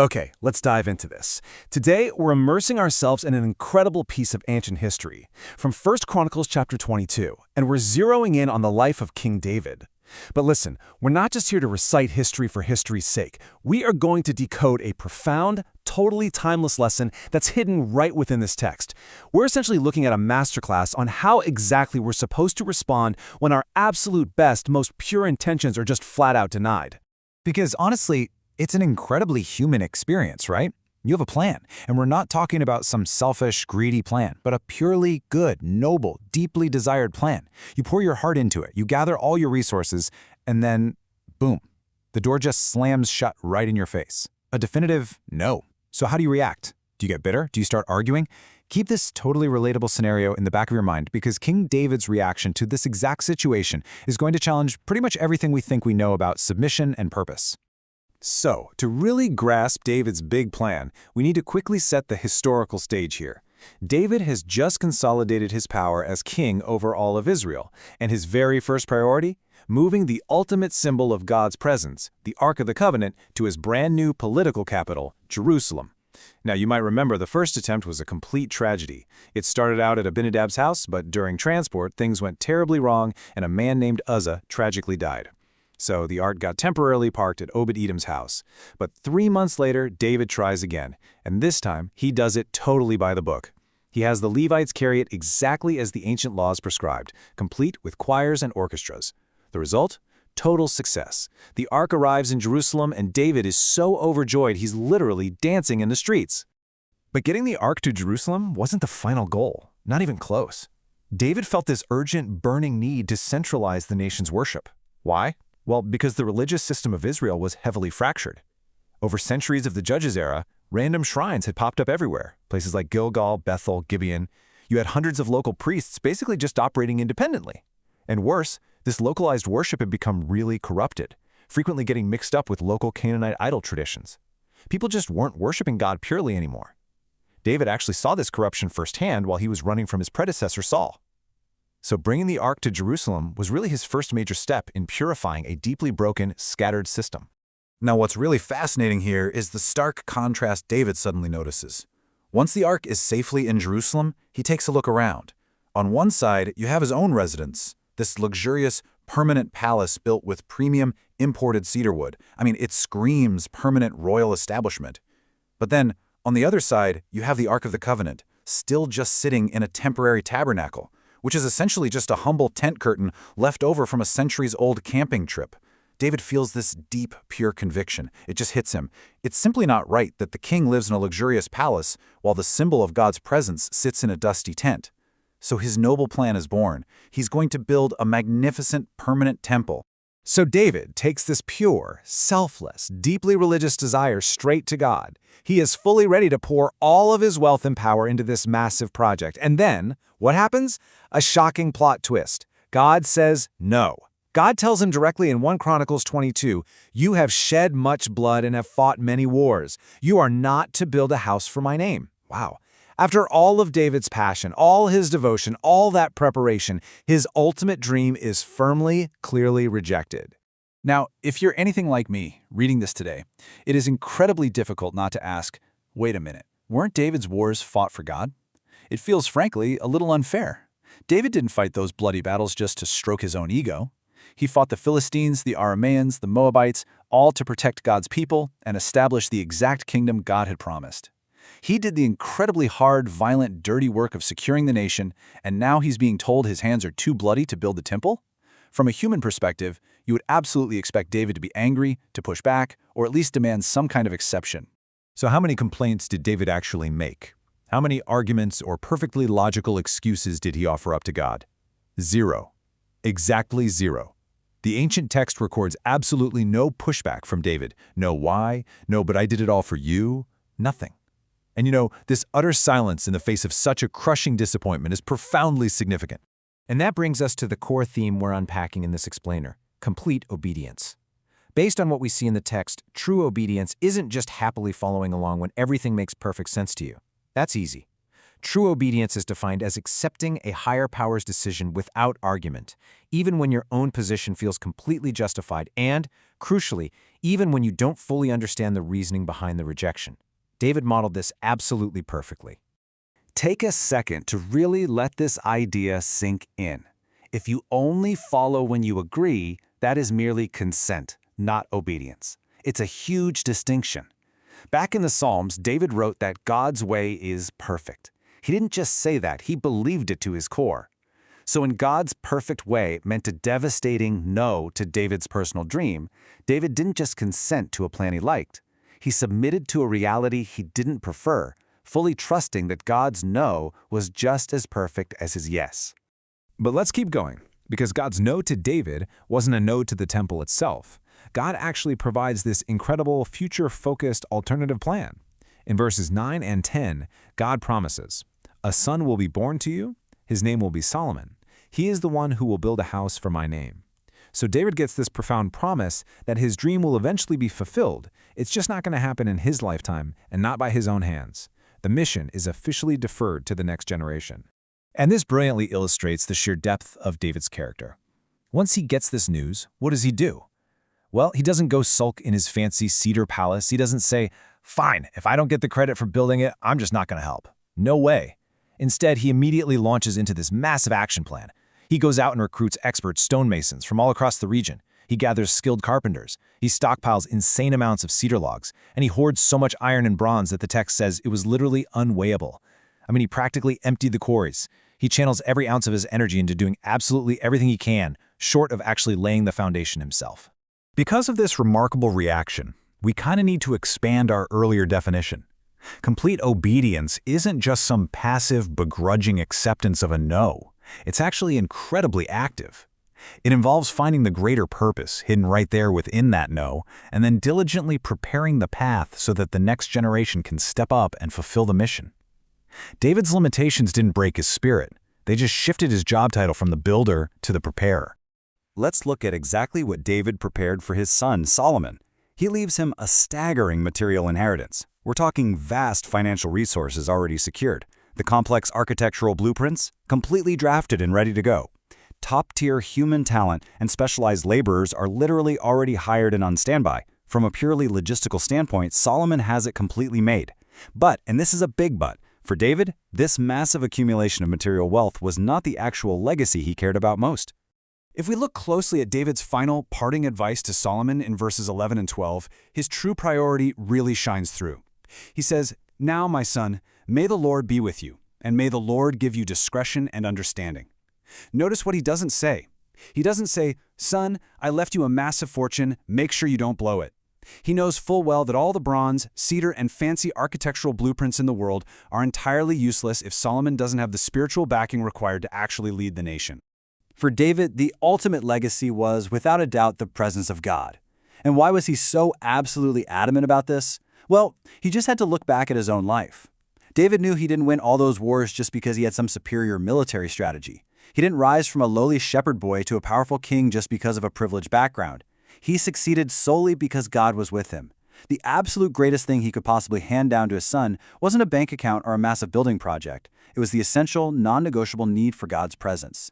Okay, let's dive into this. Today, we're immersing ourselves in an incredible piece of ancient history from 1 Chronicles chapter 22, and we're zeroing in on the life of King David. But listen, we're not just here to recite history for history's sake. We are going to decode a profound, totally timeless lesson that's hidden right within this text. We're essentially looking at a masterclass on how exactly we're supposed to respond when our absolute best, most pure intentions are just flat out denied. Because honestly, it's an incredibly human experience, right? You have a plan, and we're not talking about some selfish, greedy plan, but a purely good, noble, deeply desired plan. You pour your heart into it, you gather all your resources, and then, boom, the door just slams shut right in your face. A definitive no. So how do you react? Do you get bitter? Do you start arguing? Keep this totally relatable scenario in the back of your mind because King David's reaction to this exact situation is going to challenge pretty much everything we think we know about submission and purpose. So, to really grasp David's big plan, we need to quickly set the historical stage here. David has just consolidated his power as king over all of Israel, and his very first priority? Moving the ultimate symbol of God's presence, the Ark of the Covenant, to his brand new political capital, Jerusalem. Now, you might remember the first attempt was a complete tragedy. It started out at Abinadab's house, but during transport, things went terribly wrong, and a man named Uzzah tragically died. So the ark got temporarily parked at Obed-Edom's house. But 3 months later, David tries again, and this time he does it totally by the book. He has the Levites carry it exactly as the ancient laws prescribed, complete with choirs and orchestras. The result? Total success. The ark arrives in Jerusalem, and David is so overjoyed he's literally dancing in the streets. But getting the ark to Jerusalem wasn't the final goal, not even close. David felt this urgent, burning need to centralize the nation's worship. Why? Well, because the religious system of Israel was heavily fractured. Over centuries of the Judges era, random shrines had popped up everywhere, places like Gilgal, Bethel, Gibeon. You had hundreds of local priests basically just operating independently. And worse, this localized worship had become really corrupted, frequently getting mixed up with local Canaanite idol traditions. People just weren't worshiping God purely anymore. David actually saw this corruption firsthand while he was running from his predecessor Saul. So bringing the ark to Jerusalem was really his first major step in purifying a deeply broken, scattered system. Now what's really fascinating here is the stark contrast David suddenly notices. Once the ark is safely in Jerusalem, he takes a look around. On one side, you have his own residence, this luxurious, permanent palace built with premium, imported cedarwood. I mean, it screams permanent royal establishment. But then, on the other side, you have the Ark of the Covenant, still just sitting in a temporary tabernacle, which is essentially just a humble tent curtain left over from a centuries-old camping trip. David feels this deep, pure conviction. It just hits him. It's simply not right that the king lives in a luxurious palace while the symbol of God's presence sits in a dusty tent. So his noble plan is born. He's going to build a magnificent, permanent temple. So David takes this pure, selfless, deeply religious desire straight to God. He is fully ready to pour all of his wealth and power into this massive project. And then, what happens? A shocking plot twist. God says no. God tells him directly in 1 Chronicles 22, "You have shed much blood and have fought many wars. You are not to build a house for my name." Wow. After all of David's passion, all his devotion, all that preparation, his ultimate dream is firmly, clearly rejected. Now, if you're anything like me, reading this today, it is incredibly difficult not to ask, wait a minute, weren't David's wars fought for God? It feels, frankly, a little unfair. David didn't fight those bloody battles just to stroke his own ego. He fought the Philistines, the Arameans, the Moabites, all to protect God's people and establish the exact kingdom God had promised. He did the incredibly hard, violent, dirty work of securing the nation, and now he's being told his hands are too bloody to build the temple? From a human perspective, you would absolutely expect David to be angry, to push back, or at least demand some kind of exception. So how many complaints did David actually make? How many arguments or perfectly logical excuses did he offer up to God? 0. Exactly 0. The ancient text records absolutely no pushback from David. No why, no but I did it all for you, nothing. And this utter silence in the face of such a crushing disappointment is profoundly significant. And that brings us to the core theme we're unpacking in this explainer: complete obedience. Based on what we see in the text, true obedience isn't just happily following along when everything makes perfect sense to you. That's easy. True obedience is defined as accepting a higher power's decision without argument, even when your own position feels completely justified and, crucially, even when you don't fully understand the reasoning behind the rejection. David modeled this absolutely perfectly. Take a second to really let this idea sink in. If you only follow when you agree, that is merely consent, not obedience. It's a huge distinction. Back in the Psalms, David wrote that God's way is perfect. He didn't just say that, he believed it to his core. So in God's perfect way meant a devastating no to David's personal dream, David didn't just consent to a plan he liked. He submitted to a reality he didn't prefer, fully trusting that God's no was just as perfect as his yes. But let's keep going, because God's no to David wasn't a no to the temple itself. God actually provides this incredible future-focused alternative plan. In verses 9 and 10, God promises, "A son will be born to you. His name will be Solomon. He is the one who will build a house for my name." So David gets this profound promise that his dream will eventually be fulfilled. It's just not going to happen in his lifetime and not by his own hands. The mission is officially deferred to the next generation. And this brilliantly illustrates the sheer depth of David's character. Once he gets this news, what does he do? Well, he doesn't go sulk in his fancy cedar palace. He doesn't say, "Fine, if I don't get the credit for building it, I'm just not going to help." No way. Instead, he immediately launches into this massive action plan. He goes out and recruits expert stonemasons from all across the region. He gathers skilled carpenters. He stockpiles insane amounts of cedar logs, and he hoards so much iron and bronze that the text says it was literally unweighable. I mean, he practically emptied the quarries. He channels every ounce of his energy into doing absolutely everything he can, short of actually laying the foundation himself. Because of this remarkable reaction, we kind of need to expand our earlier definition. Complete obedience isn't just some passive, begrudging acceptance of a no. It's actually incredibly active. It involves finding the greater purpose hidden right there within that no, and then diligently preparing the path so that the next generation can step up and fulfill the mission. David's limitations didn't break his spirit. They just shifted his job title from the builder to the preparer. Let's look at exactly what David prepared for his son, Solomon. He leaves him a staggering material inheritance. We're talking vast financial resources already secured. The complex architectural blueprints, completely drafted and ready to go. Top-tier human talent and specialized laborers are literally already hired and on standby. From a purely logistical standpoint, Solomon has it completely made. But, and this is a big but, for David, this massive accumulation of material wealth was not the actual legacy he cared about most. If we look closely at David's final parting advice to Solomon in verses 11 and 12, his true priority really shines through. He says, "Now, my son, may the Lord be with you, and may the Lord give you discretion and understanding." Notice what he doesn't say. He doesn't say, "Son, I left you a massive fortune, make sure you don't blow it." He knows full well that all the bronze, cedar, and fancy architectural blueprints in the world are entirely useless if Solomon doesn't have the spiritual backing required to actually lead the nation. For David, the ultimate legacy was, without a doubt, the presence of God. And why was he so absolutely adamant about this? Well, he just had to look back at his own life. David knew he didn't win all those wars just because he had some superior military strategy. He didn't rise from a lowly shepherd boy to a powerful king just because of a privileged background. He succeeded solely because God was with him. The absolute greatest thing he could possibly hand down to his son wasn't a bank account or a massive building project. It was the essential, non-negotiable need for God's presence.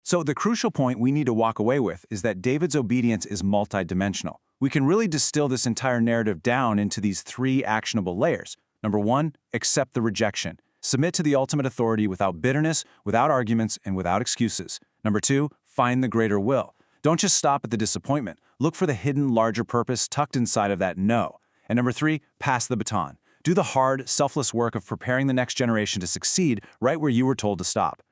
So the crucial point we need to walk away with is that David's obedience is multidimensional. We can really distill this entire narrative down into these three actionable layers. Number one, accept the rejection. Submit to the ultimate authority without bitterness, without arguments, and without excuses. Number two, find the greater will. Don't just stop at the disappointment. Look for the hidden, larger purpose tucked inside of that no. And number three, pass the baton. Do the hard, selfless work of preparing the next generation to succeed right where you were told to stop.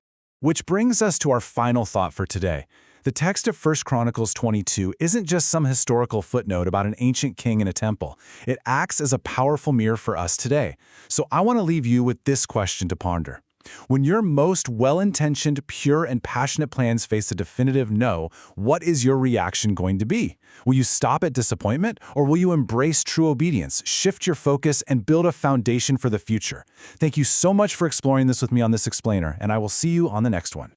Which brings us to our final thought for today. The text of 1 Chronicles 22 isn't just some historical footnote about an ancient king in a temple. It acts as a powerful mirror for us today. So I want to leave you with this question to ponder. When your most well-intentioned, pure, and passionate plans face a definitive no, what is your reaction going to be? Will you stop at disappointment, or will you embrace true obedience, shift your focus, and build a foundation for the future? Thank you so much for exploring this with me on This Explainer, and I will see you on the next one.